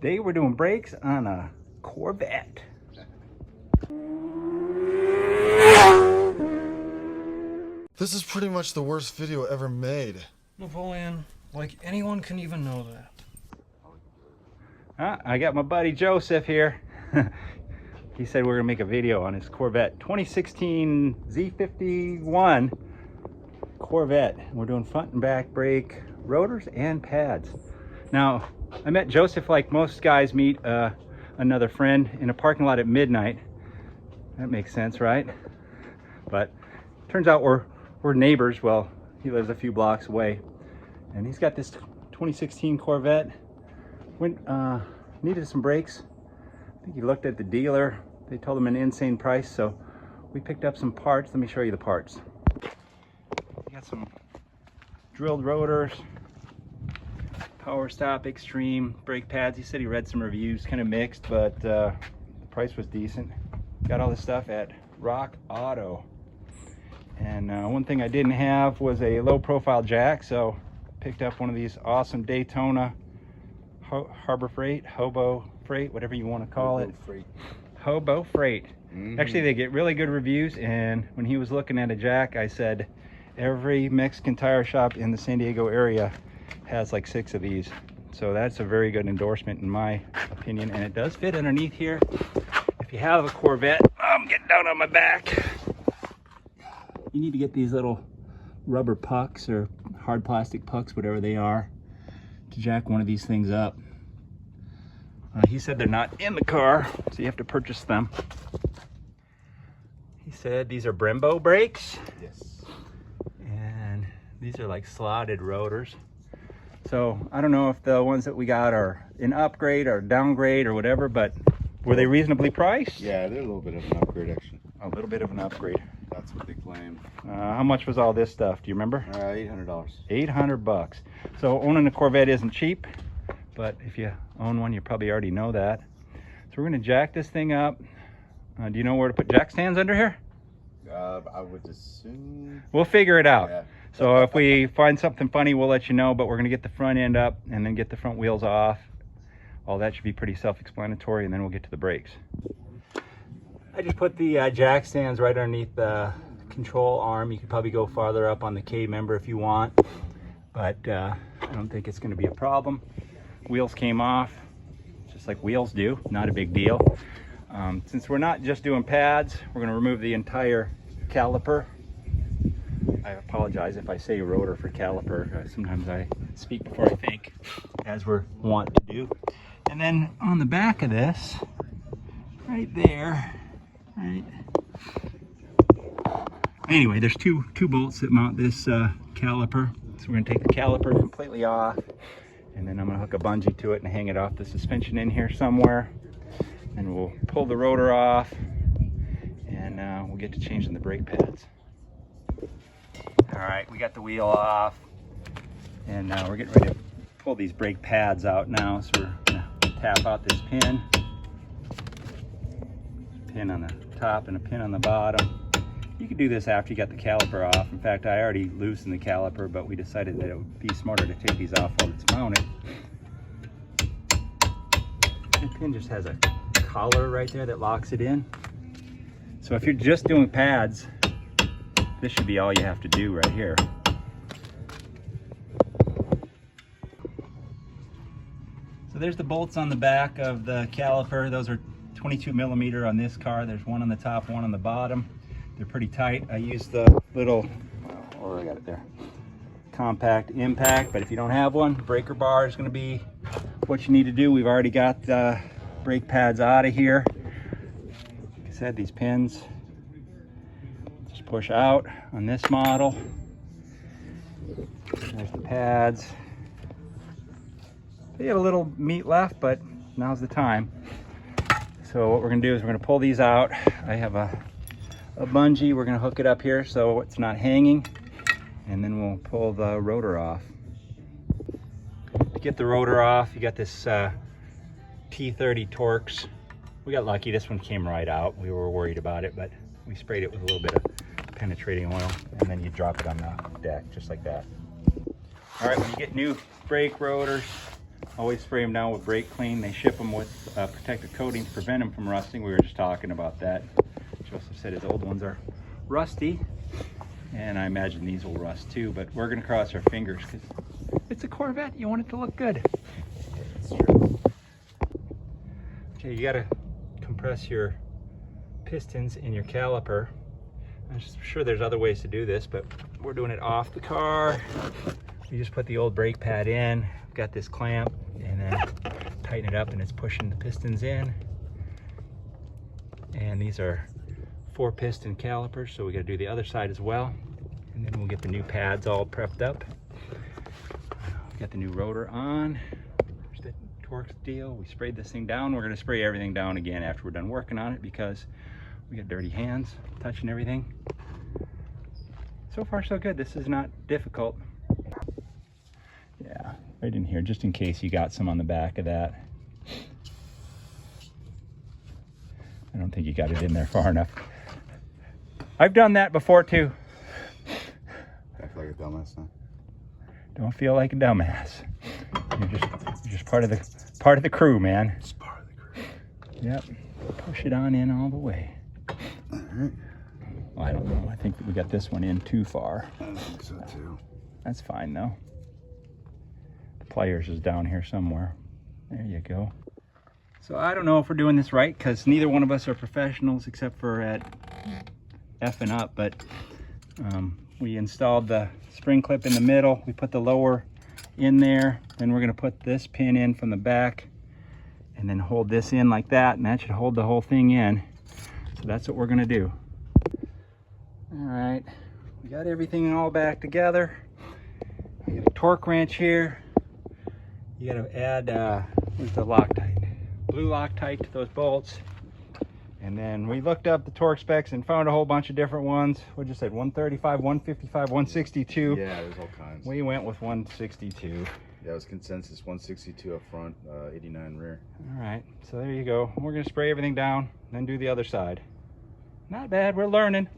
Today we're doing brakes on a Corvette. This is pretty much the worst video ever made. Napoleon, like anyone can even know that. I got my buddy Joseph here. He said we're gonna make a video on his Corvette 2016 Z51 Corvette. We're doing front and back brake, rotors, and pads. Now, I met Joseph like most guys meet another friend in a parking lot at midnight. That makes sense, right? But turns out we're neighbors. Well, he lives a few blocks away, and he's got this 2016 Corvette. Needed some brakes. I think he looked at the dealer. They told him an insane price, so we picked up some parts. Let me show you the parts. We got some drilled rotors, power stop extreme brake pads. He said he read some reviews, kind of mixed, but the price was decent. Got all this stuff at Rock Auto. And one thing I didn't have was a low profile jack, so picked up one of these awesome Daytona Harbor Freight, Hobo Freight, whatever you want to call it. Hobo Freight. Actually, they get really good reviews, and when he was looking at a jack, I said every Mexican tire shop in the San Diego area has like 6 of these. So that's a very good endorsement in my opinion, and it does fit underneath here. If you have a Corvette, I'm getting down on my back. You need to get these little rubber pucks or hard plastic pucks, whatever they are, to jack one of these things up. He said they're not in the car, so you have to purchase them. He said these are Brembo brakes. Yes. And these are like slotted rotors. So I don't know if the ones that we got are an upgrade or downgrade or whatever, but were they reasonably priced? Yeah, they're a little bit of an upgrade, actually. A little bit of an upgrade. That's what they claim. How much was all this stuff? Do you remember? $800. 800 bucks. So owning a Corvette isn't cheap, but if you own one, you probably already know that. So we're gonna jack this thing up. Do you know where to put jack stands under here? I would assume. We'll figure it out. Yeah. So if we find something funny, we'll let you know, but we're gonna get the front end up and then get the front wheels off. All that should be pretty self-explanatory, and then we'll get to the brakes. I just put the jack stands right underneath the control arm. You could probably go farther up on the K member if you want, but I don't think it's gonna be a problem. Wheels came off, just like wheels do, not a big deal. Since we're not just doing pads, we're gonna remove the entire caliper. I apologize if I say rotor for caliper. Sometimes I speak before I think, as we're wont to do. And then on the back of this, right there, right. Anyway, there's two bolts that mount this caliper. So we're gonna take the caliper completely off, and then I'm gonna hook a bungee to it and hang it off the suspension in here somewhere. And we'll pull the rotor off, and we'll get to changing the brake pads. All right, we got the wheel off, and we're getting ready to pull these brake pads out now. So we're gonna tap out this pin on the top and a pin on the bottom. You can do this after you got the caliper off. In fact, I already loosened the caliper, but we decided that it would be smarter to take these off while it's mounted. The pin just has a collar right there that locks it in. So if you're just doing pads, this should be all you have to do right here. So there's the bolts on the back of the caliper. Those are 22 millimeter on this car. There's one on the top, one on the bottom. They're pretty tight. I use the little, oh, I got it there, compact impact, but if you don't have one, breaker bar is going to be what you need to do. We've already got the brake pads out of here. Like I said, these pins just push out on this model. There's the pads. They have a little meat left, but now's the time. So what we're gonna do is we're gonna pull these out. I have a bungee. We're gonna hook it up here so it's not hanging, and then we'll pull the rotor off. To get the rotor off, you got this T30 Torx. We got lucky, this one came right out. We were worried about it, but we sprayed it with a little bit of penetrating oil, and then you drop it on the deck, just like that. All right, when you get new brake rotors, Always spray them down with brake clean. They ship them with protective coating to prevent them from rusting. We were just talking about that. Joseph said his old ones are rusty, and I imagine these will rust too, but we're gonna cross our fingers because it's a Corvette. You want it to look good. That's true. Okay, you gotta compress your pistons in your caliper. I'm sure there's other ways to do this, but we're doing it off the car. You just put the old brake pad in, got this clamp, and then tighten it up, and it's pushing the pistons in. And these are 4-piston calipers, so we got to do the other side as well. And then we'll get the new pads all prepped up. Got the new rotor on. There's the Torx deal. We sprayed this thing down. We're going to spray everything down again after we're done working on it because we got dirty hands touching everything. So far so good. This is not difficult. Yeah, right in here, just in case you got some on the back of that. I don't think you got it in there far enough. I've done that before too. I feel like a dumbass now. Don't feel like a dumbass. You're just part of the crew, man. It's part of the crew. Yep. Push it on in all the way. All right. Well, I don't know. I think we got this one in too far. I think so too. That's fine though. The pliers is down here somewhere. There you go. So I don't know if we're doing this right because neither one of us are professionals except for at effing up, but we installed the spring clip in the middle. We put the lower in there. Then we're gonna put this pin in from the back and then hold this in like that, and that should hold the whole thing in. So that's what we're gonna do. All right, we got everything all back together. We got a torque wrench here. You gotta add, where's the Loctite? Blue Loctite to those bolts. And then we looked up the torque specs and found a whole bunch of different ones. What'd you say, 135, 155, 162? Yeah, there's all kinds. We went with 162. Yeah, it was consensus 162 up front, 89 rear. All right, so there you go. We're gonna spray everything down, then do the other side. Not bad, we're learning.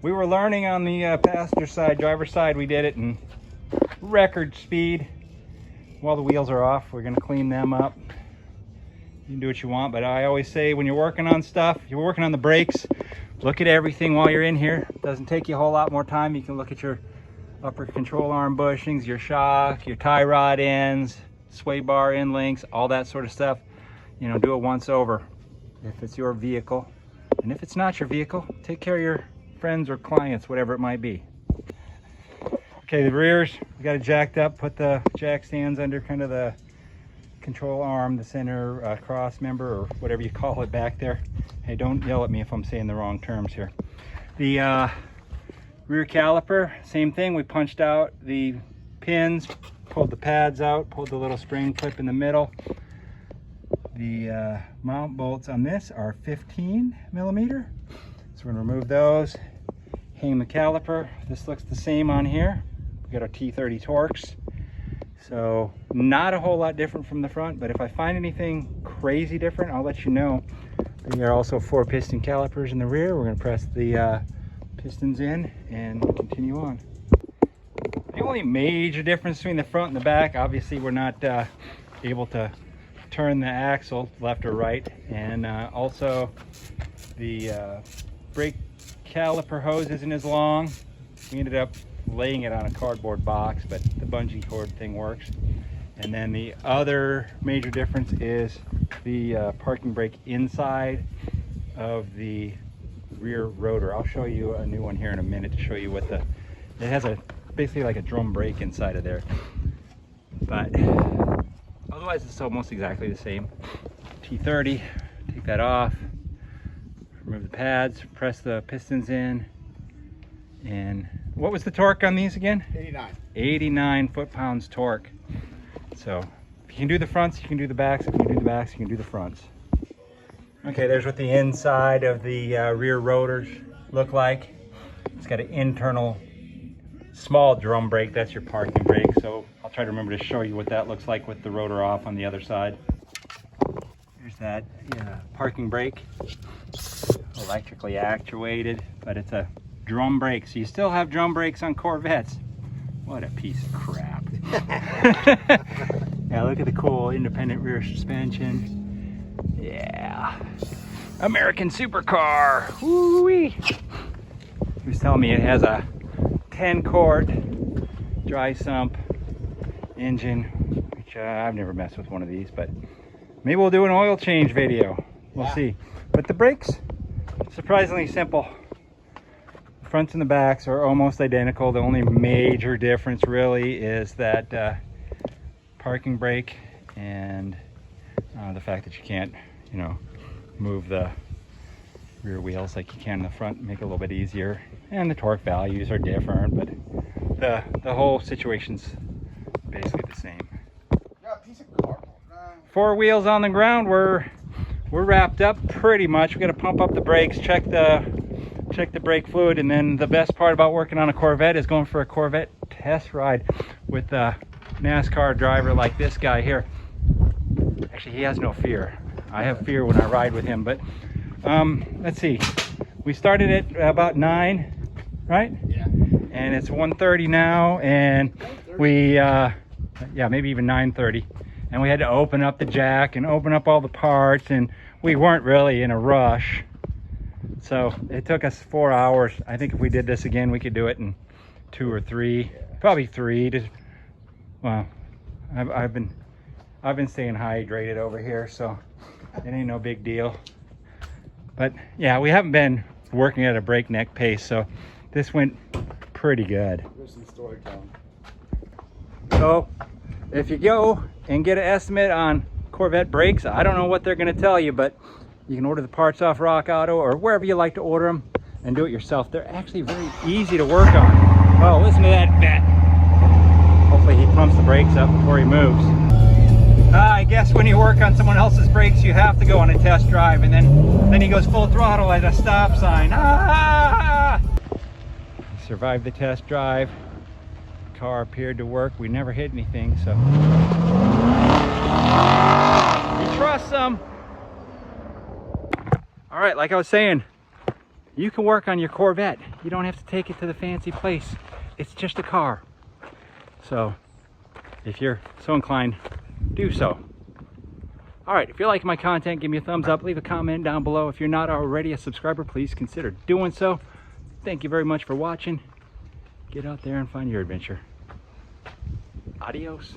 We were learning on the passenger side, driver's side. We did it in record speed. While the wheels are off, we're gonna clean them up. You can do what you want, but I always say when you're working on stuff, you're working on the brakes, look at everything while you're in here. It doesn't take you a whole lot more time. You can look at your upper control arm bushings, your shock, your tie rod ends, sway bar end links, all that sort of stuff. You know, do it once over if it's your vehicle. And if it's not your vehicle, take care of your friends or clients, whatever it might be. Okay, the rears, we got it jacked up, put the jack stands under kind of the control arm, the center cross member, or whatever you call it back there. Hey, don't yell at me if I'm saying the wrong terms here. The rear caliper, same thing. We punched out the pins, pulled the pads out, pulled the little spring clip in the middle. The mount bolts on this are 15 millimeter. So we're gonna remove those, hang the caliper. This looks the same on here. We got our T30 Torx. So not a whole lot different from the front, but if I find anything crazy different, I'll let you know. There are also 4-piston calipers in the rear. We're gonna press the pistons in and continue on. The only major difference between the front and the back, obviously we're not able to turn the axle left or right, and also the brake caliper hose isn't as long. We ended up laying it on a cardboard box, but the bungee cord thing works. And then the other major difference is the parking brake inside of the rear rotor. I'll show you a new one here in a minute to show you what it has basically like a drum brake inside of there. But otherwise it's almost exactly the same. T30, take that off, remove the pads, press the pistons in, and what was the torque on these again? 89. 89 foot-pounds torque. So if you can do the fronts, you can do the backs. If you can do the backs, you can do the fronts. Okay, there's what the inside of the rear rotors look like. It's got an internal small drum brake. That's your parking brake. So I'll try to remember to show you what that looks like with the rotor off on the other side. There's that parking brake, electrically actuated, but it's a drum brake. So you still have drum brakes on Corvettes. What a piece of crap. Yeah, look at the cool independent rear suspension. Yeah. American supercar. Woo-wee. He was telling me it has a 10-quart dry sump engine, which I've never messed with one of these, but maybe we'll do an oil change video. We'll see. But the brakes, surprisingly simple. The fronts and the backs are almost identical. The only major difference really is that parking brake and the fact that you can't, you know, move the rear wheels like you can in the front, make it a little bit easier. And the torque values are different, but the whole situation's basically the same. Four wheels on the ground, we're wrapped up pretty much. We got to pump up the brakes, check the brake fluid, and then the best part about working on a Corvette is going for a Corvette test ride with a NASCAR driver like this guy here. Actually, he has no fear. I have fear when I ride with him, but let's see. We started at about 9, right? Yeah. And it's 1:30 now, and we, yeah, maybe even 9:30. And we had to open up the jack and open up all the parts, and we weren't really in a rush. So it took us 4 hours. I think if we did this again, we could do it in 2 or 3, probably 3. Well, I've been staying hydrated over here, so it ain't no big deal. But yeah, we haven't been working at a breakneck pace, so this went pretty good. There's some storytelling. So if you go and get an estimate on Corvette brakes, I don't know what they're going to tell you, but you can order the parts off Rock Auto or wherever you like to order them and do it yourself. They're actually very easy to work on. Oh, listen to that vet. Hopefully he pumps the brakes up before he moves. I guess when you work on someone else's brakes, you have to go on a test drive, and then he goes full throttle at a stop sign. Ah! Survived the test drive. Car appeared to work. We never hit anything, so you trust them. All right, like I was saying, you can work on your Corvette. You don't have to take it to the fancy place. It's just a car. So if you're so inclined, do so. All right, if you're liking my content, give me a thumbs up, leave a comment down below. If you're not already a subscriber, please consider doing so. Thank you very much for watching. Get out there and find your adventure. Adios.